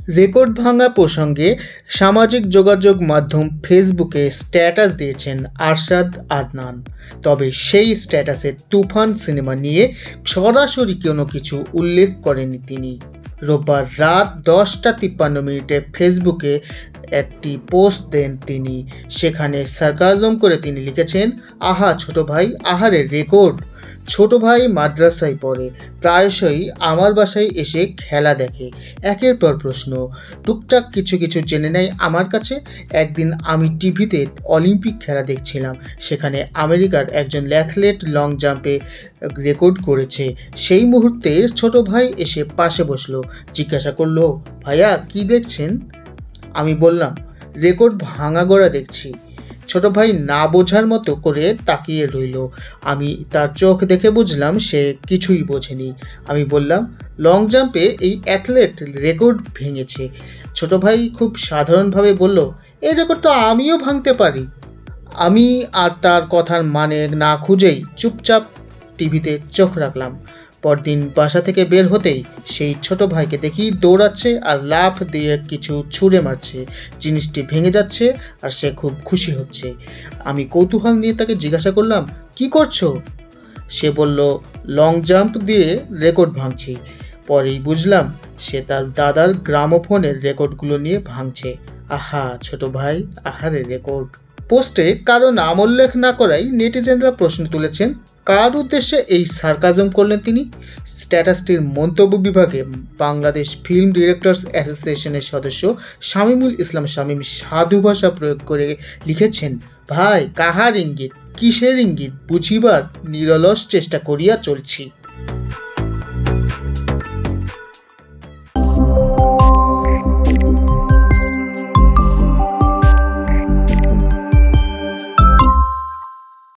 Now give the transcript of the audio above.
Record ভাঙা প্রসঙ্গে সামাজিক যোগাযোগ মাধ্যম ফেসবুকে স্ট্যাটাস দিয়েছেন আরশাদ আদনান। তবে সেই স্ট্যাটাসে তুফান সিনেমা নিয়ে সরাসরি কোনো কিছু উল্লেখ করেননি তিনি। রোববার রাত 10:53 ফেসবুকে একটি পোস্ট দেন তিনি। সেখানে সার্কাজম করে তিনি লিখেছেন, আহা ছোট ভাই, আহারে রেকর্ড। ছোট ভাই মাদ্রাসায় পড়ে, প্রায়শই আমার বাসায় এসে খেলা দেখে, একের পর প্রশ্ন, টুকটাক কিছু কিছু জেনে নেয় আমার কাছে। একদিন আমি টিভিতে অলিম্পিক খেলা দেখছিলাম, সেখানে আমেরিকার একজন অ্যাথলেট লং জাম্পে রেকর্ড করেছে। সেই মুহূর্তে ছোট ভাই এসে পাশে বসলো, জিজ্ঞাসা করলো, ভাইয়া কি দেখছেন? আমি বললাম, রেকর্ড ভাঙাগড়া দেখছি। ছোট ভাই না বোঝার মতো করে তাকিয়ে রইল। আমি তার চোখ দেখে বুঝলাম সে কিছুই বোঝেনি। আমি বললাম, লং জাম্পে এই অ্যাথলেট রেকর্ড ভেঙেছে। ছোট ভাই খুব সাধারণভাবে বলল, এই রেকর্ড তো আমিও ভাঙতে পারি। আমি আর তার কথার মানে না খুঁজেই চুপচাপ টিভিতে চোখ রাখলাম। পরদিন বাসা থেকে বের হতেই সেই ছোট ভাইকে দেখি দৌড়াচ্ছে আর লাফ দিয়ে কিছু ছুঁড়ে মারছে। জিনিসটি ভেঙে যাচ্ছে আর সে খুব খুশি হচ্ছে। আমি কৌতূহল নিয়ে তাকে জিজ্ঞাসা করলাম, কি করছো? সে বলল, লং জাম্প দিয়ে রেকর্ড ভাঙছি। পরেই বুঝলাম সে তার দাদার গ্রামোফোনের রেকর্ডগুলো নিয়ে ভাঙছে। আহা ছোট ভাই, আহারে রেকর্ড। পোস্টে কারো নাম উল্লেখ না করায় নেটিজেনরা প্রশ্ন তুলেছেন, কার উদ্দেশ্যে এই সার্কাজম করলেন তিনি। স্ট্যাটাসটির মন্তব্য বিভাগে বাংলাদেশ ফিল্ম ডিরেক্টরস অ্যাসোসিয়েশনের সদস্য শামীমুল ইসলাম শামীম সাধু ভাষা প্রয়োগ করে লিখেছেন, ভাই কাহার ইঙ্গিত, কিসের ইঙ্গিত বুঝিবার নিরলস চেষ্টা করিয়া চলছি।